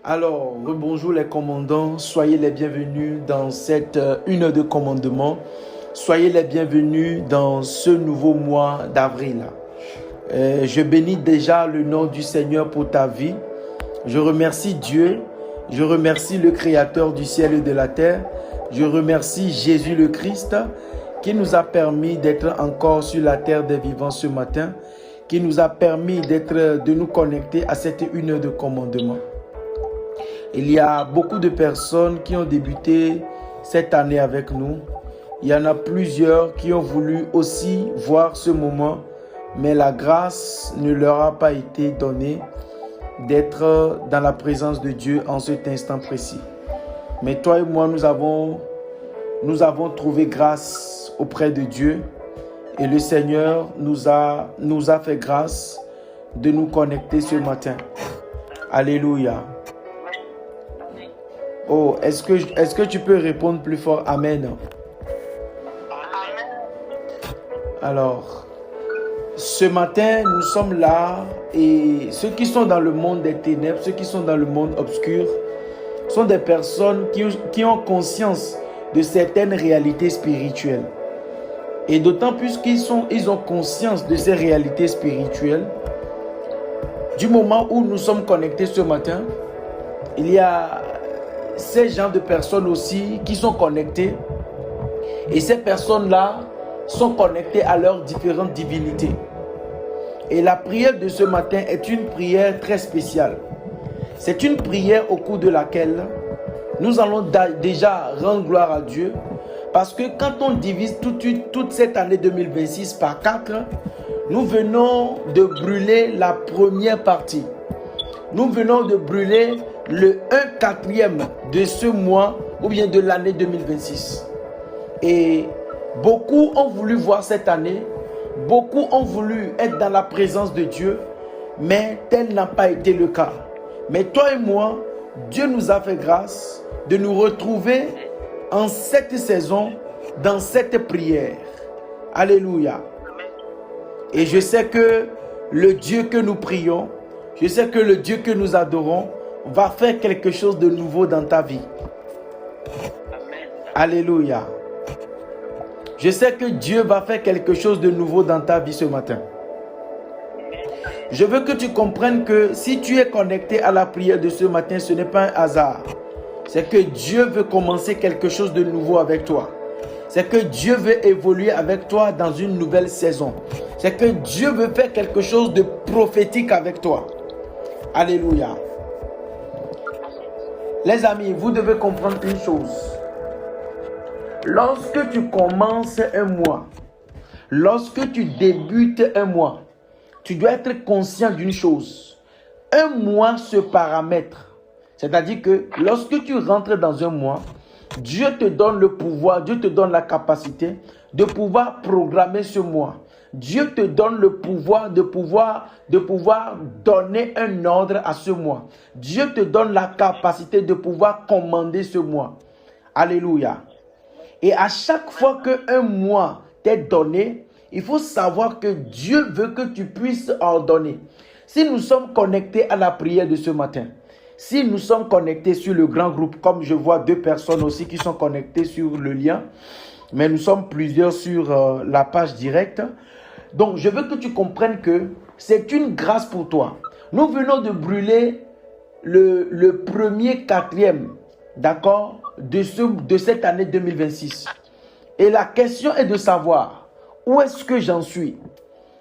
Alors, bonjour les commandants, soyez les bienvenus dans cette une heure de commandement. Soyez les bienvenus dans ce nouveau mois d'avril. Je bénis déjà le nom du Seigneur pour ta vie. Je remercie Dieu, je remercie le Créateur du ciel et de la terre. Je remercie Jésus le Christ qui nous a permis d'être encore sur la terre des vivants ce matin, qui nous a permis de nous connecter à cette une heure de commandement. Il y a beaucoup de personnes qui ont débuté cette année avec nous. Il y en a plusieurs qui ont voulu aussi voir ce moment, mais la grâce ne leur a pas été donnée d'être dans la présence de Dieu en cet instant précis. Mais toi et moi, nous avons trouvé grâce auprès de Dieu et le Seigneur nous a fait grâce de nous connecter ce matin. Alléluia. Oh, est-ce que tu peux répondre plus fort? Amen. Alors, ce matin, nous sommes là et ceux qui sont dans le monde des ténèbres, ceux qui sont dans le monde obscur, sont des personnes qui ont conscience de certaines réalités spirituelles. Et d'autant plus ils ont conscience de ces réalités spirituelles, du moment où nous sommes connectés ce matin, il y a ces gens de personnes aussi qui sont connectés. Et ces personnes-là sont connectées à leurs différentes divinités. Et la prière de ce matin est une prière très spéciale. C'est une prière au cours de laquelle nous allons déjà rendre gloire à Dieu. Parce que quand on divise toute cette année 2026 par 4, nous venons de brûler la première partie. Nous venons de brûler le 1/4 de ce mois ou bien de l'année 2026. Et beaucoup ont voulu voir cette année, beaucoup ont voulu être dans la présence de Dieu, mais tel n'a pas été le cas. Mais toi et moi, Dieu nous a fait grâce de nous retrouver en cette saison, dans cette prière. Alléluia. Et je sais que le Dieu que nous prions, je sais que le Dieu que nous adorons va faire quelque chose de nouveau dans ta vie. Alléluia. Je sais que Dieu va faire quelque chose de nouveau dans ta vie ce matin. Je veux que tu comprennes que si tu es connecté à la prière de ce matin, ce n'est pas un hasard. C'est que Dieu veut commencer quelque chose de nouveau avec toi. C'est que Dieu veut évoluer avec toi dans une nouvelle saison. C'est que Dieu veut faire quelque chose de prophétique avec toi. Alléluia. Les amis, vous devez comprendre une chose. Lorsque tu commences un mois, lorsque tu débutes un mois, tu dois être conscient d'une chose. Un mois se paramètre. C'est-à-dire que lorsque tu rentres dans un mois, Dieu te donne le pouvoir, Dieu te donne la capacité de pouvoir programmer ce mois. Dieu te donne le pouvoir de pouvoir donner un ordre à ce mois. Dieu te donne la capacité de pouvoir commander ce mois. Alléluia. Et à chaque fois qu'un mois t'est donné, il faut savoir que Dieu veut que tu puisses ordonner. Si nous sommes connectés à la prière de ce matin, si nous sommes connectés sur le grand groupe, comme je vois 2 personnes aussi qui sont connectées sur le lien, mais nous sommes plusieurs sur la page directe. Donc, je veux que tu comprennes que c'est une grâce pour toi. Nous venons de brûler le premier 4e, d'accord, de cette année 2026. Et la question est de savoir où est-ce que j'en suis.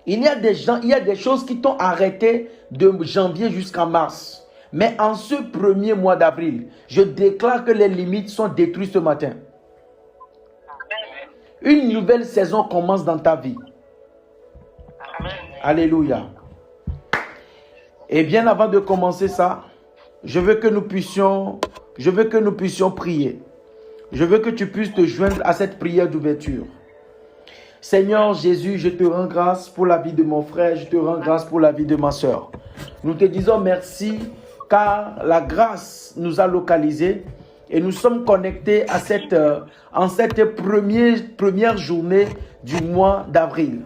Il y a des choses qui t'ont arrêté de janvier jusqu'à mars. Mais en ce premier mois d'avril, je déclare que les limites sont détruites ce matin. Une nouvelle saison commence dans ta vie. Alléluia. Et bien avant de commencer ça, je veux que nous puissions prier. Je veux que tu puisses te joindre à cette prière d'ouverture. Seigneur Jésus, je te rends grâce pour la vie de mon frère, je te rends grâce pour la vie de ma soeur. Nous te disons merci car la grâce nous a localisés et nous sommes connectés à en cette première journée du mois d'avril.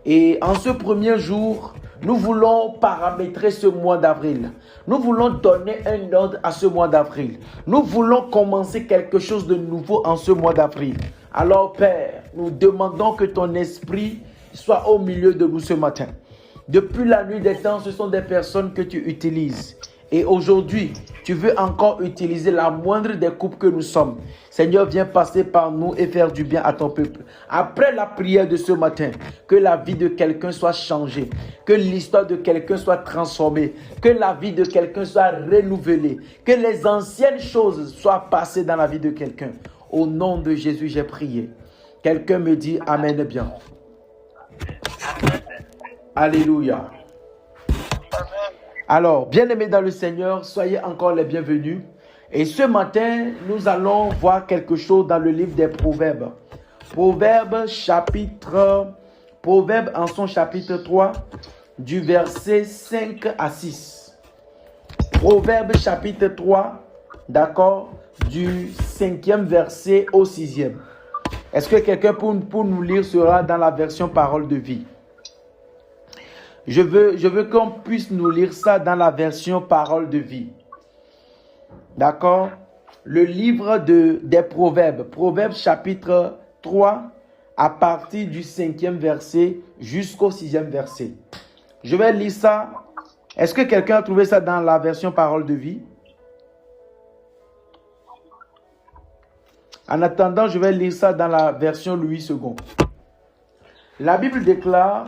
Et en ce premier jour, Nous voulons paramétrer ce mois d'avril. Nous voulons donner un ordre à ce mois d'avril. Nous voulons commencer quelque chose de nouveau en ce mois d'avril. Alors Père, nous demandons que ton esprit soit au milieu de nous ce matin. Depuis la nuit des temps, ce sont des personnes que tu utilises. Et aujourd'hui, tu veux encore utiliser la moindre des coupes que nous sommes. Seigneur, viens passer par nous et faire du bien à ton peuple. Après la prière de ce matin, que la vie de quelqu'un soit changée, que l'histoire de quelqu'un soit transformée, que la vie de quelqu'un soit renouvelée, que les anciennes choses soient passées dans la vie de quelqu'un. Au nom de Jésus, j'ai prié. Quelqu'un me dit Amen bien. Alléluia. Alors, bien-aimés dans le Seigneur, soyez encore les bienvenus. Et ce matin, nous allons voir quelque chose dans le livre des Proverbes. Proverbes en son chapitre 3, du verset 5 à 6. Proverbes chapitre 3, d'accord, du 5e verset au 6e. Est-ce que quelqu'un pour nous lire sera dans la version parole de vie? Je veux qu'on puisse nous lire ça dans la version parole de vie. D'accord? Le livre des Proverbes. Proverbes chapitre 3 à partir du 5e verset jusqu'au 6e verset. Je vais lire ça. Est-ce que quelqu'un a trouvé ça dans la version parole de vie? En attendant, je vais lire ça dans la version Louis II. La Bible déclare: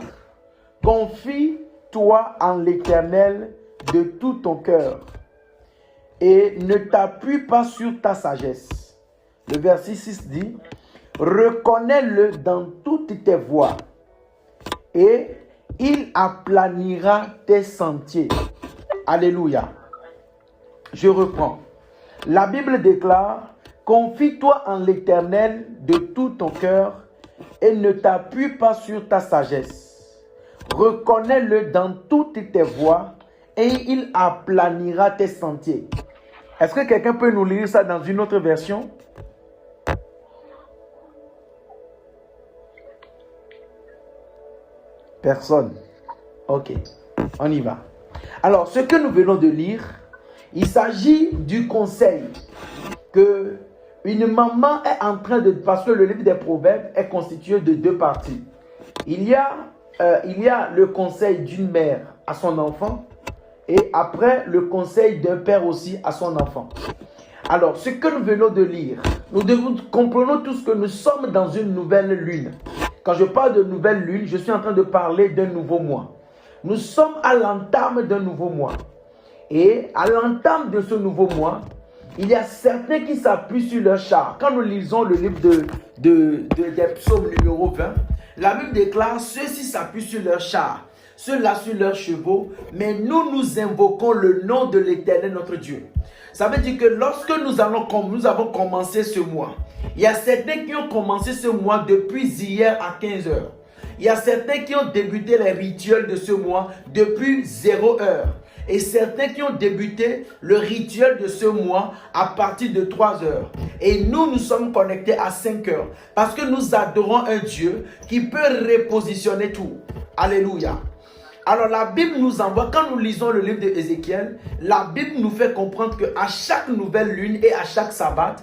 confie-toi en l'Éternel de tout ton cœur et ne t'appuie pas sur ta sagesse. Le verset 6 dit: reconnais-le dans toutes tes voies et il aplanira tes sentiers. Alléluia. Je reprends. La Bible déclare: confie-toi en l'Éternel de tout ton cœur et ne t'appuie pas sur ta sagesse. Reconnais-le dans toutes tes voies et il aplanira tes sentiers. Est-ce que quelqu'un peut nous lire ça dans une autre version? Personne. Ok, on y va. Alors, ce que nous venons de lire, il s'agit du conseil que une maman est en train de... Parce que le livre des Proverbes est constitué de deux parties. Il y a le conseil d'une mère à son enfant et après le conseil d'un père aussi à son enfant. Alors, ce que nous venons de lire, nous comprenons tous que nous sommes dans une nouvelle lune. Quand je parle de nouvelle lune, je suis en train de parler d'un nouveau mois. Nous sommes à l'entame d'un nouveau mois. Et à l'entame de ce nouveau mois, il y a certains qui s'appuient sur leur char. Quand nous lisons le livre des psaumes numéro 20, la Bible déclare: ceux-ci s'appuient sur leur char, ceux-là sur leurs chevaux, mais nous invoquons le nom de l'Éternel notre Dieu. Ça veut dire que lorsque nous avons commencé ce mois, il y a certains qui ont commencé ce mois depuis hier à 15 heures. Il y a certains qui ont débuté les rituels de ce mois depuis 0 heure. Et certains qui ont débuté le rituel de ce mois à partir de 3 heures. Et nous sommes connectés à 5 heures. Parce que nous adorons un Dieu qui peut repositionner tout. Alléluia. Alors la Bible nous envoie, quand nous lisons le livre d'Ézéchiel, la Bible nous fait comprendre qu'à chaque nouvelle lune et à chaque sabbat,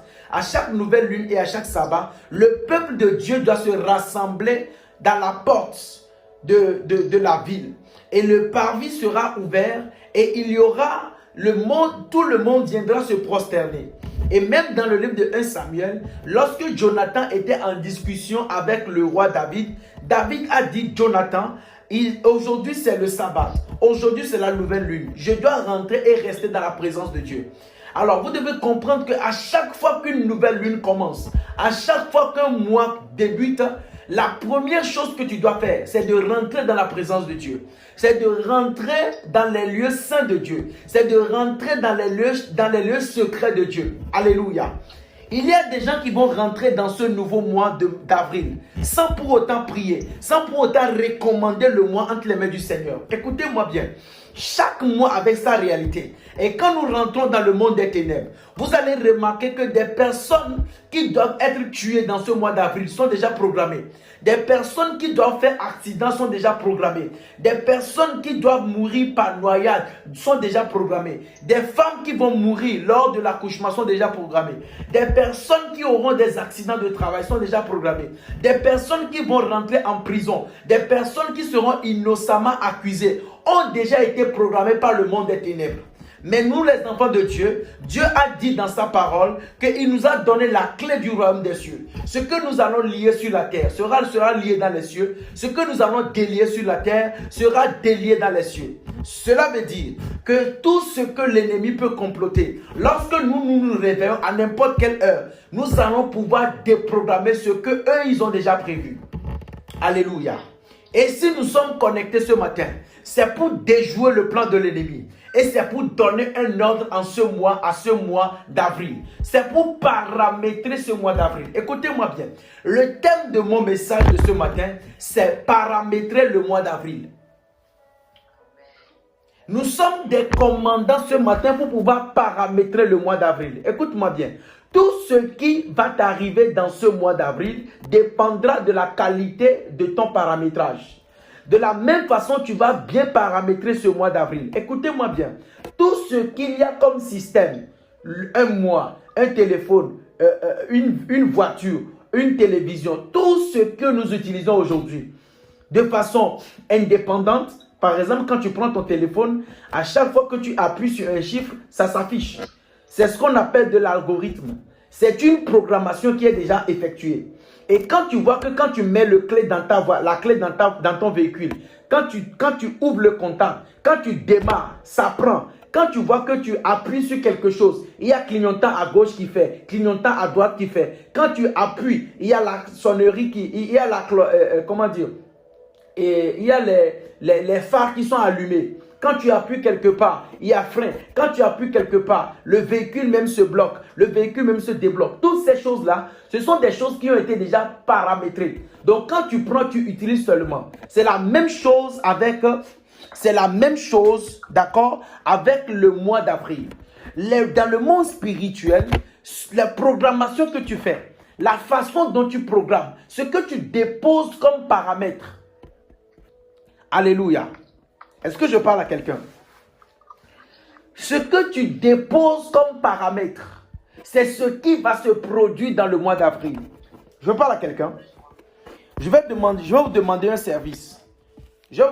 le peuple de Dieu doit se rassembler dans la porte de la ville. Et le parvis sera ouvert et il y aura tout le monde viendra se prosterner. Et même dans le livre de 1 Samuel, lorsque Jonathan était en discussion avec le roi David, David a dit: Jonathan, aujourd'hui c'est le sabbat, aujourd'hui c'est la nouvelle lune, je dois rentrer et rester dans la présence de Dieu. Alors vous devez comprendre qu'à chaque fois qu'une nouvelle lune commence, à chaque fois qu'un mois débute, la première chose que tu dois faire, c'est de rentrer dans la présence de Dieu. C'est de rentrer dans les lieux saints de Dieu. C'est de rentrer dans les lieux secrets de Dieu. Alléluia. Il y a des gens qui vont rentrer dans ce nouveau mois d'avril sans pour autant prier, sans pour autant recommander le mois entre les mains du Seigneur. Écoutez-moi bien. Chaque mois avec sa réalité. Et quand nous rentrons dans le monde des ténèbres, vous allez remarquer que des personnes qui doivent être tuées dans ce mois d'avril sont déjà programmées. Des personnes qui doivent faire accident sont déjà programmées. Des personnes qui doivent mourir par noyade sont déjà programmées. Des femmes qui vont mourir lors de l'accouchement sont déjà programmées. Des personnes qui auront des accidents de travail sont déjà programmées. Des personnes qui vont rentrer en prison, des personnes qui seront innocemment accusées ont déjà été programmées par le monde des ténèbres. Mais nous, les enfants de Dieu, Dieu a dit dans sa parole qu'il nous a donné la clé du royaume des cieux. Ce que nous allons lier sur la terre sera lié dans les cieux. Ce que nous allons délier sur la terre sera délié dans les cieux. Cela veut dire que tout ce que l'ennemi peut comploter, lorsque nous réveillons à n'importe quelle heure, nous allons pouvoir déprogrammer ce que eux ils ont déjà prévu. Alléluia. Et si nous sommes connectés ce matin, c'est pour déjouer le plan de l'ennemi. Et c'est pour donner un ordre en ce mois, à ce mois d'avril. C'est pour paramétrer ce mois d'avril. Écoutez-moi bien. Le thème de mon message de ce matin, c'est paramétrer le mois d'avril. Nous sommes des commandants ce matin pour pouvoir paramétrer le mois d'avril. Écoute-moi bien. Tout ce qui va t'arriver dans ce mois d'avril dépendra de la qualité de ton paramétrage. De la même façon, tu vas bien paramétrer ce mois d'avril. Écoutez-moi bien. Tout ce qu'il y a comme système, un mois, un téléphone, une voiture, une télévision, tout ce que nous utilisons aujourd'hui, de façon indépendante, par exemple, quand tu prends ton téléphone, à chaque fois que tu appuies sur un chiffre, ça s'affiche. C'est ce qu'on appelle de l'algorithme. C'est une programmation qui est déjà effectuée. Et quand tu vois que quand tu mets la clé dans ton véhicule, quand tu ouvres le contact, quand tu démarres, ça prend. Quand tu vois que tu appuies sur quelque chose, il y a clignotant à gauche qui fait, clignotant à droite qui fait. Quand tu appuies, il y a la sonnerie il y a la, comment dire, et il y a les phares qui sont allumés. Quand tu appuies quelque part, il y a frein. Quand tu appuies quelque part, le véhicule même se bloque. Le véhicule même se débloque. Toutes ces choses-là, ce sont des choses qui ont été déjà paramétrées. Donc, quand tu prends, tu utilises seulement. C'est la même chose d'accord, avec le mois d'avril. Dans le monde spirituel, la programmation que tu fais, la façon dont tu programmes, ce que tu déposes comme paramètre. Alléluia. Est-ce que je parle à quelqu'un? Ce que tu déposes comme paramètre, c'est ce qui va se produire dans le mois d'avril. Je parle à quelqu'un. Je vais vous demander un service. Je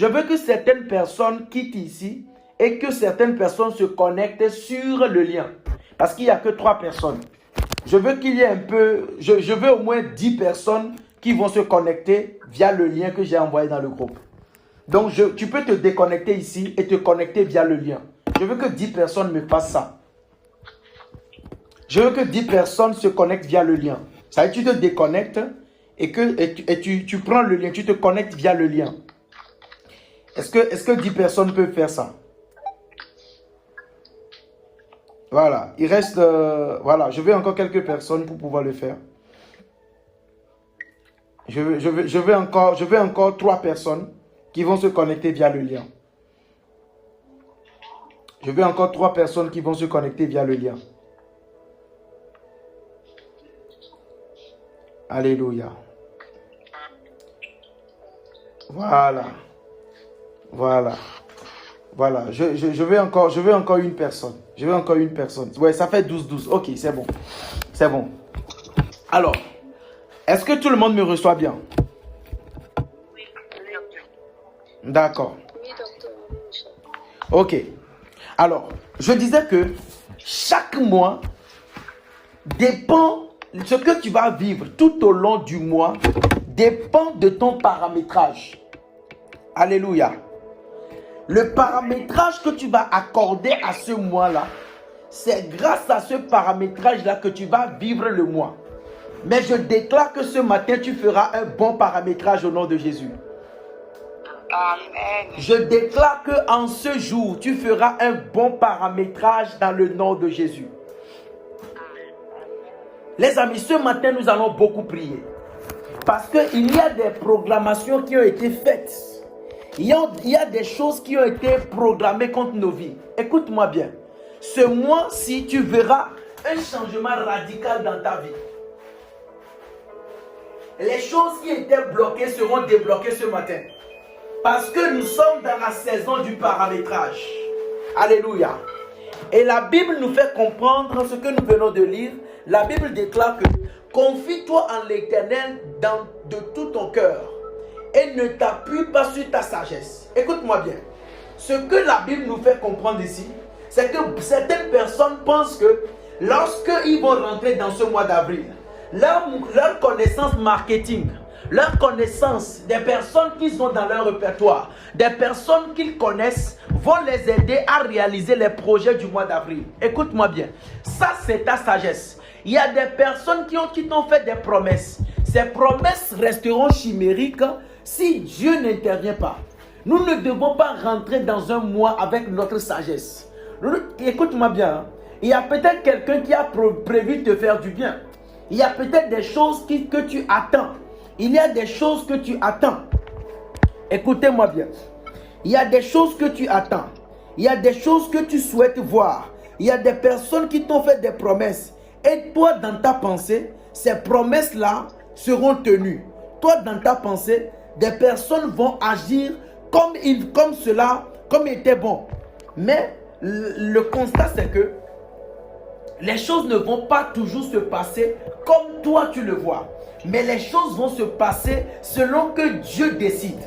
veux que certaines personnes quittent ici et que certaines personnes se connectent sur le lien. Parce qu'il n'y a que 3 personnes. Je veux qu'il y ait je veux au moins 10 personnes qui vont se connecter via le lien que j'ai envoyé dans le groupe. Donc, tu peux te déconnecter ici et te connecter via le lien. Je veux que 10 personnes me fassent ça. Je veux que 10 personnes se connectent via le lien. Ça veut dire que tu te déconnectes et tu prends le lien, tu te connectes via le lien. Est-ce que 10 personnes peuvent faire ça? Voilà, il reste... voilà, je veux encore quelques personnes pour pouvoir le faire. Je veux encore 3 personnes qui vont se connecter via le lien. Je veux encore 3 personnes qui vont se connecter via le lien. Alléluia. Voilà. Je veux encore une personne. Ouais, ça fait 12. Ok, c'est bon. Alors, est-ce que tout le monde me reçoit bien? D'accord. Ok. Alors, je disais que chaque mois dépend, ce que tu vas vivre tout au long du mois dépend de ton paramétrage. Alléluia. Le paramétrage que tu vas accorder à ce mois-là, c'est grâce à ce paramétrage-là que tu vas vivre le mois. Mais je déclare que ce matin, tu feras un bon paramétrage au nom de Jésus. Amen. Je déclare qu'en ce jour, tu feras un bon paramétrage dans le nom de Jésus. Les amis, ce matin, nous allons beaucoup prier. Parce qu'il y a des programmations qui ont été faites. Il y a des choses qui ont été programmées contre nos vies. Écoute-moi bien. Ce mois-ci, tu verras un changement radical dans ta vie. Les choses qui étaient bloquées seront débloquées ce matin. Parce que nous sommes dans la saison du paramétrage. Alléluia. Et la Bible nous fait comprendre ce que nous venons de lire. La Bible déclare que confie-toi en l'Éternel de tout ton cœur et ne t'appuie pas sur ta sagesse. Écoute-moi bien. Ce que la Bible nous fait comprendre ici, c'est que certaines personnes pensent que lorsqu'ils vont rentrer dans ce mois d'avril, leur connaissance marketing, leur connaissance des personnes qui sont dans leur répertoire, des personnes qu'ils connaissent, vont les aider à réaliser les projets du mois d'avril. Écoute-moi bien, ça c'est ta sagesse. Il y a des personnes qui t'ont fait des promesses. Ces promesses resteront chimériques si Dieu n'intervient pas. Nous ne devons pas rentrer dans un mois avec notre sagesse. Écoute-moi bien, hein. Il y a peut-être quelqu'un qui a prévu de te faire du bien. Il y a peut-être des choses que tu attends. Il y a des choses que tu attends. Écoutez-moi bien. Il y a des choses que tu attends. Il y a des choses que tu souhaites voir. Il y a des personnes qui t'ont fait des promesses. Et toi, dans ta pensée, ces promesses-là seront tenues. Toi, dans ta pensée, des personnes vont agir comme cela, comme était bon. Mais le constat, c'est que les choses ne vont pas toujours se passer comme toi tu le vois. Mais les choses vont se passer selon que Dieu décide.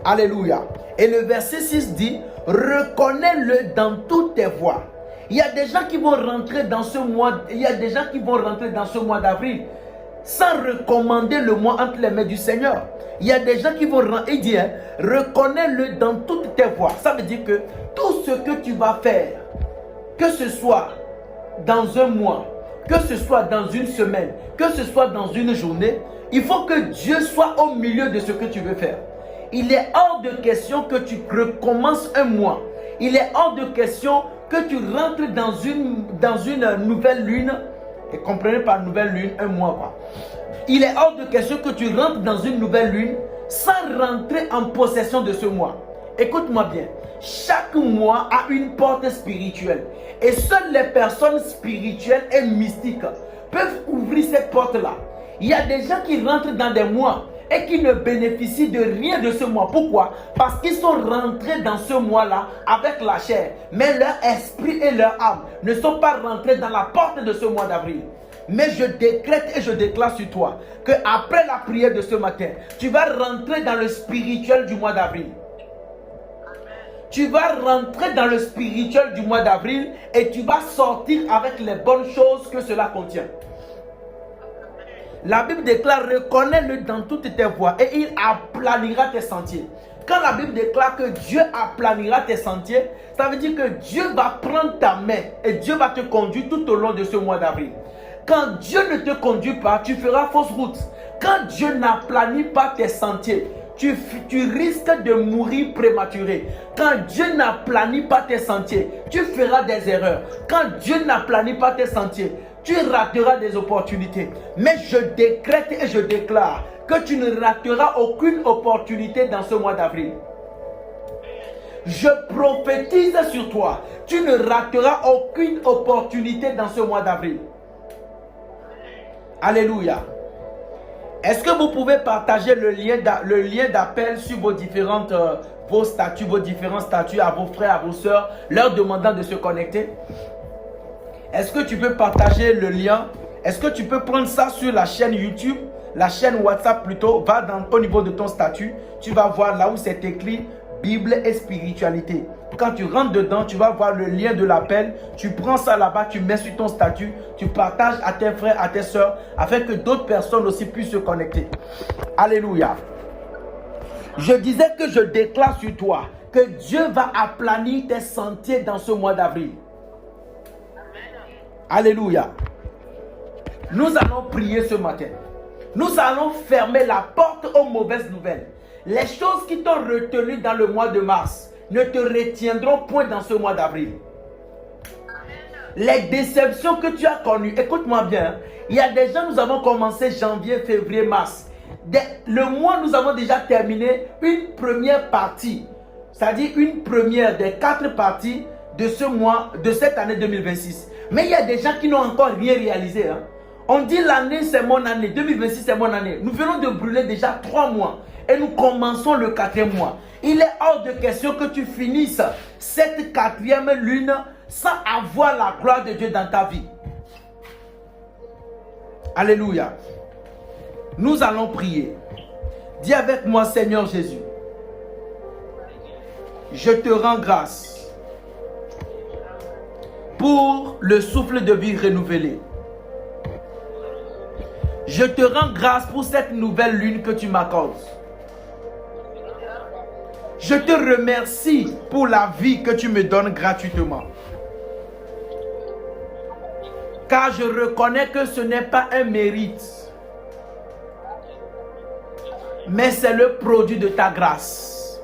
Alléluia. Et le verset 6 dit, reconnais-le dans toutes tes voies. Il y a des gens qui vont rentrer dans ce mois, d'avril sans recommander le mois entre les mains du Seigneur. Il y a des gens qui vont rentrer, il dit, hein, reconnais-le dans toutes tes voies. Ça veut dire que tout ce que tu vas faire, que ce soit dans un mois, que ce soit dans une semaine, que ce soit dans une journée, il faut que Dieu soit au milieu de ce que tu veux faire. Il est hors de question que tu recommences un mois. Il est hors de question que tu rentres dans une nouvelle lune. Et comprenez par nouvelle lune, un mois quoi. Il est hors de question que tu rentres dans une nouvelle lune sans rentrer en possession de ce mois. Écoute-moi bien. Chaque mois a une porte spirituelle. Et seules les personnes spirituelles et mystiques peuvent ouvrir cette porte-là. Il y a des gens qui rentrent dans des mois et qui ne bénéficient de rien de ce mois. Pourquoi? Parce qu'ils sont rentrés dans ce mois-là avec la chair. Mais leur esprit et leur âme ne sont pas rentrés dans la porte de ce mois d'avril. Mais je décrète et je déclare sur toi que après la prière de ce matin, tu vas rentrer dans le spirituel du mois d'avril. Tu vas rentrer dans le spirituel du mois d'avril et tu vas sortir avec les bonnes choses que cela contient. La Bible déclare, reconnais-le dans toutes tes voies et il aplanira tes sentiers. Quand la Bible déclare que Dieu aplanira tes sentiers, ça veut dire que Dieu va prendre ta main et Dieu va te conduire tout au long de ce mois d'avril. Quand Dieu ne te conduit pas, tu feras fausse route. Quand Dieu n'aplanit pas tes sentiers, tu risques de mourir prématuré. Quand Dieu n'aplanit pas tes sentiers, tu feras des erreurs. Quand Dieu n'aplanit pas tes sentiers, tu rateras des opportunités. Mais je décrète et je déclare que tu ne rateras aucune opportunité dans ce mois d'avril. Je prophétise sur toi, tu ne rateras aucune opportunité dans ce mois d'avril. Alléluia. Est-ce que vous pouvez partager le lien d'appel sur vos différents statuts à vos frères, à vos soeurs, leur demandant de se connecter? Est-ce que tu peux partager le lien? Est-ce que tu peux prendre ça sur la chaîne YouTube, la chaîne WhatsApp plutôt? Va au niveau de ton statut, tu vas voir là où c'est écrit Bible et spiritualité. Quand tu rentres dedans, tu vas voir le lien de l'appel. Tu prends ça là-bas, tu mets sur ton statut, tu partages à tes frères, à tes soeurs, afin que d'autres personnes aussi puissent se connecter. Alléluia. Je disais que je déclare sur toi que Dieu va aplanir tes sentiers dans ce mois d'avril. Alléluia. Nous allons prier ce matin. Nous allons fermer la porte aux mauvaises nouvelles. Les choses qui t'ont retenu dans le mois de mars ne te retiendront point dans ce mois d'avril. Les déceptions que tu as connues, écoute-moi bien, il y a des gens, nous avons commencé janvier, février, mars. Le mois, nous avons déjà terminé une première partie, c'est-à-dire une première des 4 parties de ce mois, de cette année 2026. Mais il y a des gens qui n'ont encore rien réalisé. Hein. On dit l'année, c'est mon année, 2026, c'est mon année. Nous venons de brûler déjà 3 mois et nous commençons le 4e mois. Il est hors de question que tu finisses cette 4e lune sans avoir la gloire de Dieu dans ta vie. Alléluia. Nous allons prier. Dis avec moi, Seigneur Jésus, je te rends grâce pour le souffle de vie renouvelé. Je te rends grâce pour cette nouvelle lune que tu m'accordes. Je te remercie pour la vie que tu me donnes gratuitement. Car je reconnais que ce n'est pas un mérite, mais c'est le produit de ta grâce.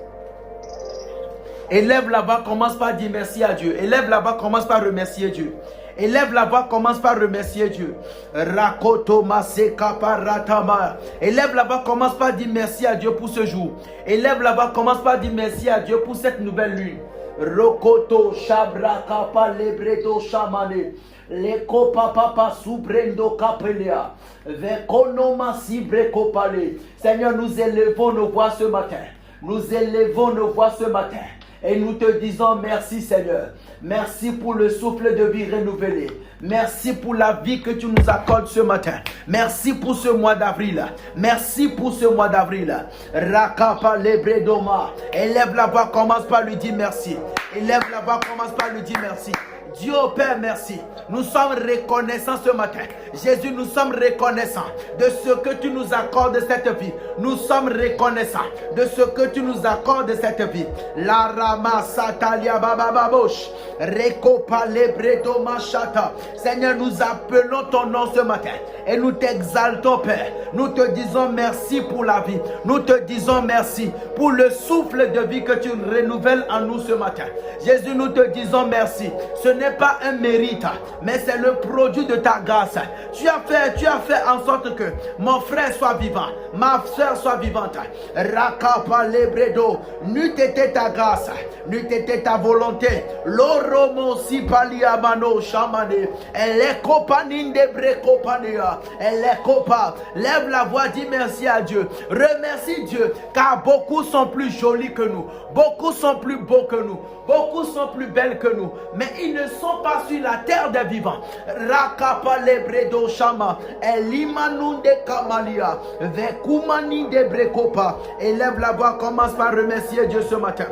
Élève la voix, commence par dire merci à Dieu. Élève la voix, commence par remercier Dieu. Élève la voix, commence par remercier Dieu. Rakoto maseka paratama. Élève la voix, commence par dire merci à Dieu pour ce jour. Élève la voix, commence par dire merci à Dieu pour cette nouvelle lune. Rokoto shabraka pa lebredo shamane. Leko papa subrendo kapelea. Vekono masibre kopale. Seigneur, nous élevons nos voix ce matin. Nous élevons nos voix ce matin. Et nous te disons merci Seigneur. Merci pour le souffle de vie renouvelé. Merci pour la vie que tu nous accordes ce matin. Merci pour ce mois d'avril. Merci pour ce mois d'avril. Rakapa lebredoma. Élève la voix, commence par lui dire merci. Élève la voix, commence par lui dire merci. Dieu Père, merci. Nous sommes reconnaissants ce matin. Jésus, nous sommes reconnaissants de ce que tu nous accordes de cette vie. Nous sommes reconnaissants de ce que tu nous accordes de cette vie. La rama satalia bababosh. Rekopa lebredo machata. Seigneur, nous appelons ton nom ce matin et nous t'exaltons, Père. Nous te disons merci pour la vie. Nous te disons merci pour le souffle de vie que tu renouvelles en nous ce matin. Jésus, nous te disons merci. Ce n'est pas un mérite, mais c'est le produit de ta grâce. Tu as fait en sorte que mon frère soit vivant, ma soeur soit vivante. Rakapa lebredo, n'eût été ta grâce, n'eût été ta volonté. L'oromo si paliamano chamane, elle est copanine de brecopania, elle est copa. Lève la voix, dis merci à Dieu. Remercie Dieu, car beaucoup sont plus jolis que nous, beaucoup sont plus beaux que nous, beaucoup sont plus belles que nous, mais ils ne sont pas sur la terre des vivants. Rakapa lebredo chama, elimanunde kamalia, vekumani de brekopa. Élève la voix, commence par remercier Dieu ce matin.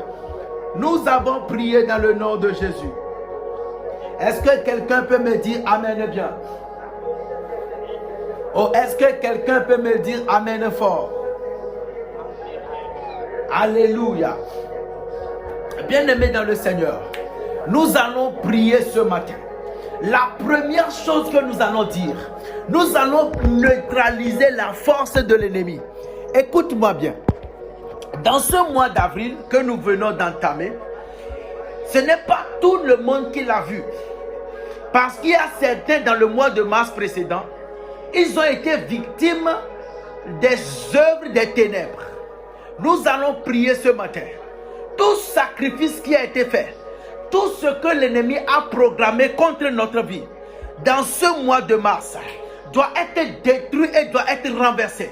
Nous avons prié dans le nom de Jésus. Est-ce que quelqu'un peut me dire Amen bien? Oh, est-ce que quelqu'un peut me dire Amen fort? Alléluia. Bien-aimés dans le Seigneur, nous allons prier ce matin. La première chose que nous allons dire, nous allons neutraliser la force de l'ennemi. Écoute-moi bien. Dans ce mois d'avril que nous venons d'entamer, ce n'est pas tout le monde qui l'a vu. Parce qu'il y a certains dans le mois de mars précédent, ils ont été victimes des œuvres des ténèbres. Nous allons prier ce matin. Tout sacrifice qui a été fait, tout ce que l'ennemi a programmé contre notre vie, dans ce mois de mars, doit être détruit et doit être renversé.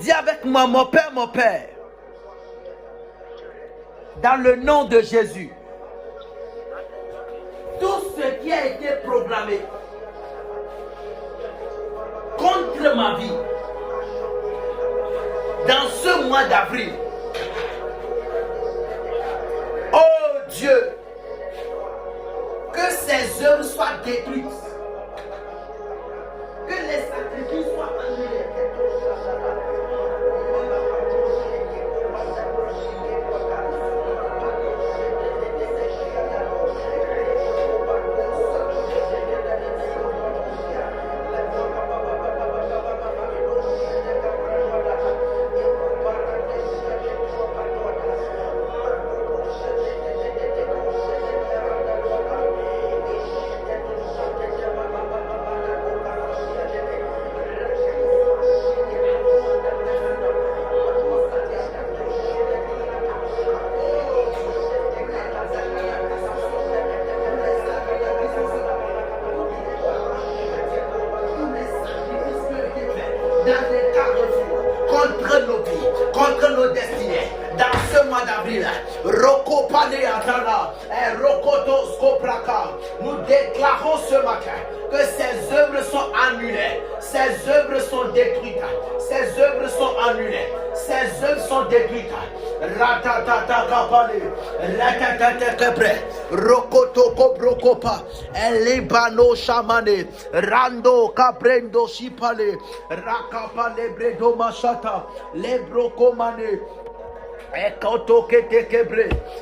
Dis avec moi, mon Père, dans le nom de Jésus, tout ce qui a été programmé contre ma vie, dans ce mois d'avril, oh Dieu, que ces œuvres soient détruites, que les sacrifices soient annulés. contre nos destinées. Dans ce mois d'avril, Rokopane Atana et Rokoto Skopraka, nous déclarons ce matin que ces œuvres sont annulées, ces œuvres sont détruites, ces œuvres sont annulées, ces œuvres sont détruites. Ratatata Kapale, Ratatata Kebre, Rokoto Kobrokopa, Elibano Shamane, Rando Kaprendo Shipale, Rakapale Bredo Machata, Lebrokomane.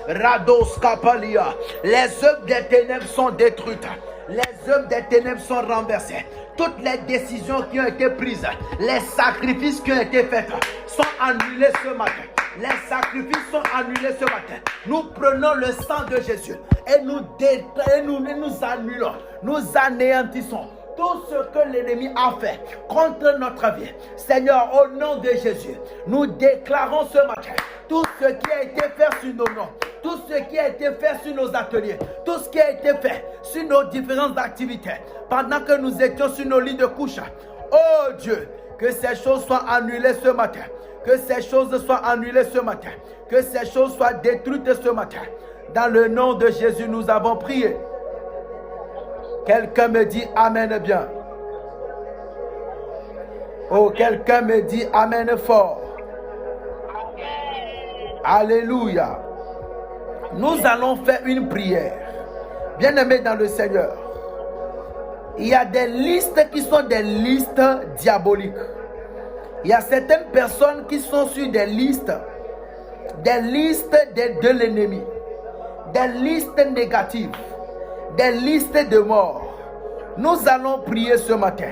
Rados Kapalia. Les œuvres des ténèbres sont détruites. Les œuvres des ténèbres sont renversées. Toutes les décisions qui ont été prises, les sacrifices qui ont été faits sont annulés ce matin. Les sacrifices sont annulés ce matin. Nous prenons le sang de Jésus et nous annulons, nous anéantissons tout ce que l'ennemi a fait contre notre vie. Seigneur, au nom de Jésus, nous déclarons ce matin tout ce qui a été fait sur nos noms, tout ce qui a été fait sur nos ateliers, tout ce qui a été fait sur nos différentes activités, pendant que nous étions sur nos lits de couche. Oh Dieu, que ces choses soient annulées ce matin, que ces choses soient annulées ce matin, que ces choses soient détruites ce matin. Dans le nom de Jésus, nous avons prié. Quelqu'un me dit Amen bien. Oh, quelqu'un me dit Amen fort. Alléluia. Nous allons faire une prière. Bien-aimés dans le Seigneur, il y a des listes qui sont des listes diaboliques. Il y a certaines personnes qui sont sur des listes de l'ennemi, des listes négatives, des listes de mort. Nous allons prier ce matin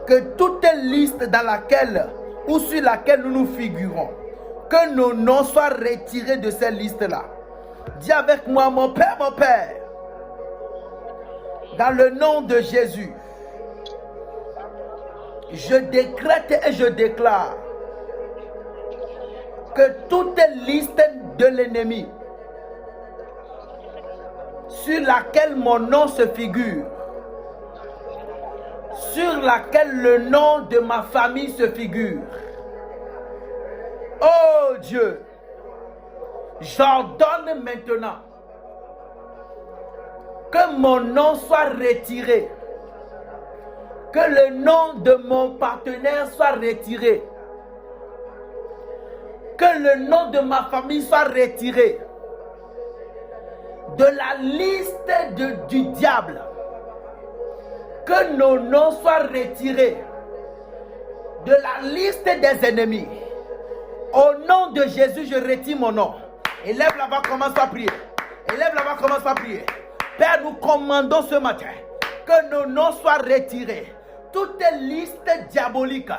que toute liste dans laquelle ou sur laquelle nous nous figurons, que nos noms soient retirés de ces listes-là. Dis avec moi, mon Père, dans le nom de Jésus, je décrète et je déclare que toute liste de l'ennemi sur laquelle mon nom se figure, sur laquelle le nom de ma famille se figure, oh Dieu, j'ordonne maintenant que mon nom soit retiré, que le nom de mon partenaire soit retiré, que le nom de ma famille soit retiré de la liste du diable, que nos noms soient retirés de la liste des ennemis. Au nom de Jésus, je retire mon nom. Élève là-bas, commence à prier. Élève là-bas, commence à prier. Père, nous commandons ce matin que nos noms soient retirés. Toute liste diabolique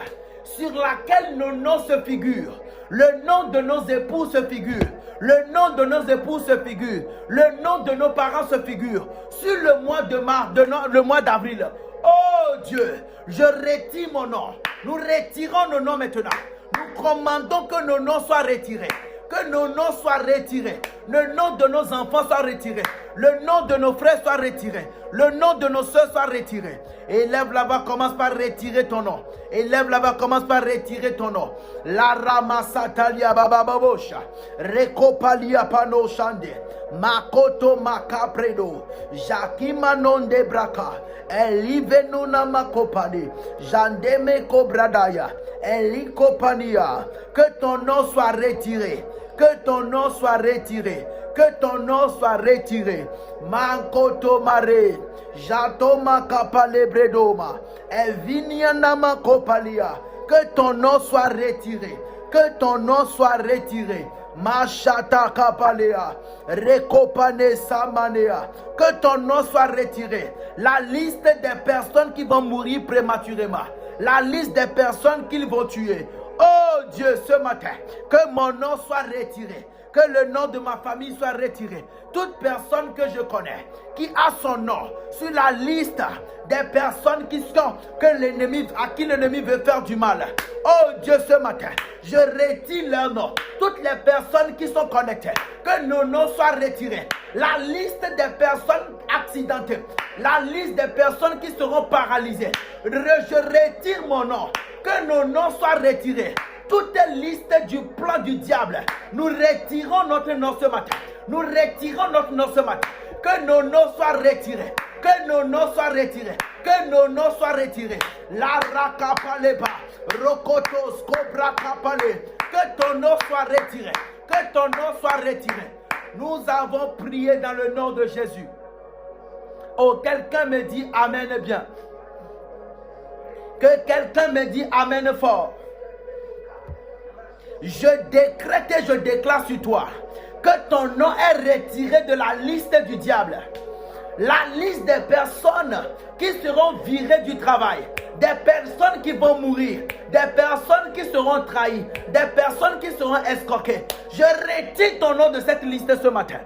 sur laquelle nos noms se figurent, le nom de nos époux se figure, le nom de nos époux se figure, le nom de nos parents se figure, sur le mois de mars, le mois d'avril. Oh Dieu, je retire mon nom. Nous retirons nos noms maintenant. Nous commandons que nos noms soient retirés. Que nos noms soient retirés. Le nom de nos enfants soit retiré. Le nom de nos frères soit retiré. Le nom de nos soeurs soit retiré. Élève là-bas, commence par retirer ton nom. Élève là-bas, commence par retirer ton nom. La ramasatalia bababosha. Rekopalia pano shande. Makoto makapredo. Jakima non de braka. Elivenuna makopade. Jandeme kobradaya. Elikopania. Que ton nom soit retiré. Que ton nom soit retiré. Que ton nom soit retiré. Mankoto mare. Jatoma kapale bredoma. Evinianama kopalia. Que ton nom soit retiré. Que ton nom soit retiré. Machata kapalea. Rekopane samanea. Que ton nom soit retiré. La liste des personnes qui vont mourir prématurément. La liste des personnes qu'ils vont tuer. Oh Dieu, ce matin, que mon nom soit retiré, que le nom de ma famille soit retiré. Toute personne que je connais, qui a son nom sur la liste des personnes à qui l'ennemi veut faire du mal. Oh Dieu, ce matin, je retire leur nom. Toutes les personnes qui sont connectées, que nos noms soient retirés. La liste des personnes accidentées, la liste des personnes qui seront paralysées. Je retire mon nom. Que nos noms soient retirés. toute liste du plan du diable. Nous retirons notre nom ce matin. Nous retirons notre nom ce matin. Que nos noms soient retirés. Que nos noms soient retirés. Que nos noms soient retirés. La rakapaleba. Rokotos cobra kapale. Que ton nom soit retiré. Que ton nom soit retiré. Nous avons prié dans le nom de Jésus. Oh, quelqu'un me dit Amen bien. Que quelqu'un me dit Amen fort. Je décrète et je déclare sur toi que ton nom est retiré de la liste du diable. La liste des personnes qui seront virées du travail, des personnes qui vont mourir, des personnes qui seront trahies, des personnes qui seront escroquées. Je retire ton nom de cette liste ce matin.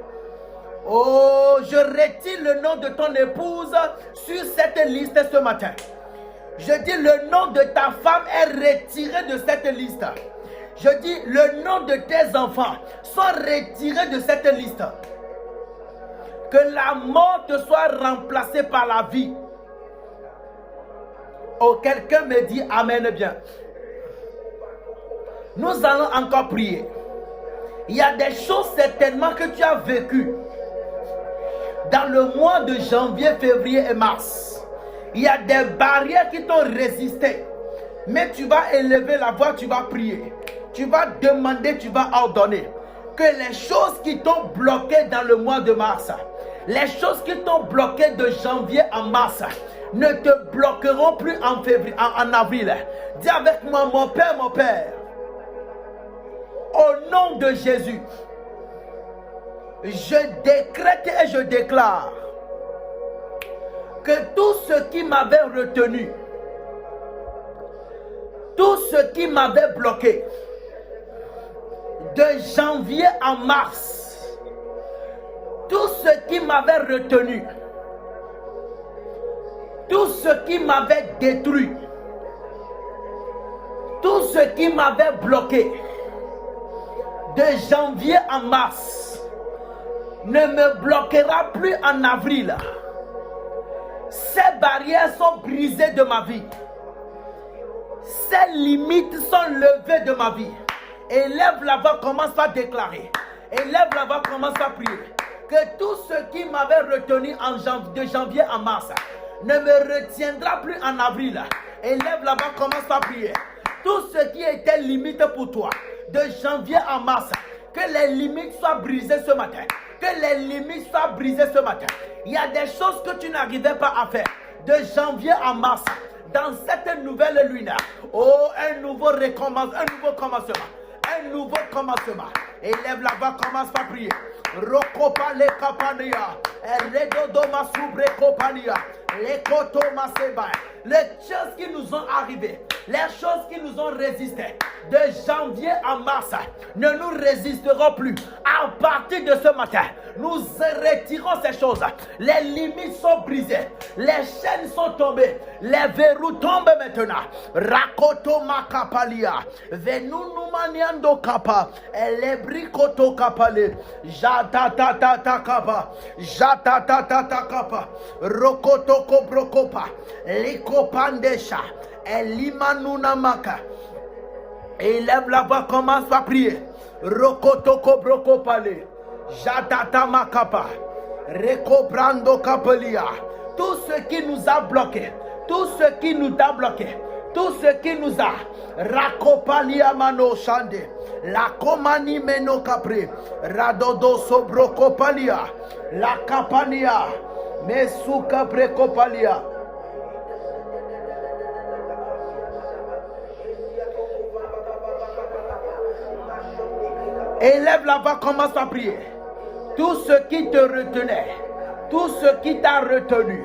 Oh, je retire le nom de ton épouse sur cette liste ce matin. Je dis le nom de ta femme est retiré de cette liste. Je dis le nom de tes enfants sont retirés de cette liste. Que la mort te soit remplacée par la vie. Oh, quelqu'un me dit Amen bien. Nous allons encore prier. Il y a des choses certainement que tu as vécues dans le mois de janvier, février et mars. Il y a des barrières qui t'ont résisté. Mais tu vas élever la voix, tu vas prier. Tu vas demander, tu vas ordonner. Que les choses qui t'ont bloqué dans le mois de mars, les choses qui t'ont bloqué de janvier en mars, ne te bloqueront plus en février, en avril. Dis avec moi, mon Père, au nom de Jésus, je décrète et je déclare que tout ce qui m'avait retenu, tout ce qui m'avait bloqué de janvier en mars, tout ce qui m'avait retenu, tout ce qui m'avait détruit, tout ce qui m'avait bloqué de janvier en mars ne me bloquera plus en avril. Ces barrières sont brisées de ma vie. Ces limites sont levées de ma vie. Élève la voix, commence à déclarer. Élève la voix, commence à prier. Que tout ce qui m'avait retenu de janvier à mars ne me retiendra plus en avril. Élève la voix, commence à prier. Tout ce qui était limite pour toi de janvier à mars, que les limites soient brisées ce matin. Que les limites soient brisées ce matin. Il y a des choses que tu n'arrivais pas à faire de janvier à mars. Dans cette nouvelle lune, oh, un nouveau recommencement, un nouveau commencement. Un nouveau commencement. Élève la voix, commence à prier. Rokopa le kapania. Redodo masubre kopania. Les koto maseba. Les choses qui nous ont arrivées, les choses qui nous ont résisté de janvier à mars ne nous résisteront plus. À partir de ce matin, nous retirons ces choses. Les limites sont brisées, les chaînes sont tombées, les verrous tombent maintenant. Rakoto makapalia, venunu maniando kapa, elebrikoto kapale, jatatata kapa, jatatata kapa, rokoto kobrokopa, likopandesha, elimanuna maka. Élève la voix, commence à prier. Rokotoko broko pale. Jatata makapa. Reko brando kapelia. Tout ce qui nous a bloqués, tout ce qui nous a bloqués, tout ce qui nous a rakopalia mano shande. La komani meno capri. Radodo sobroko palia. La kapania. Mesuka breko palia. Élève la voix, commence à prier. Tout ce qui te retenait, tout ce qui t'a retenu,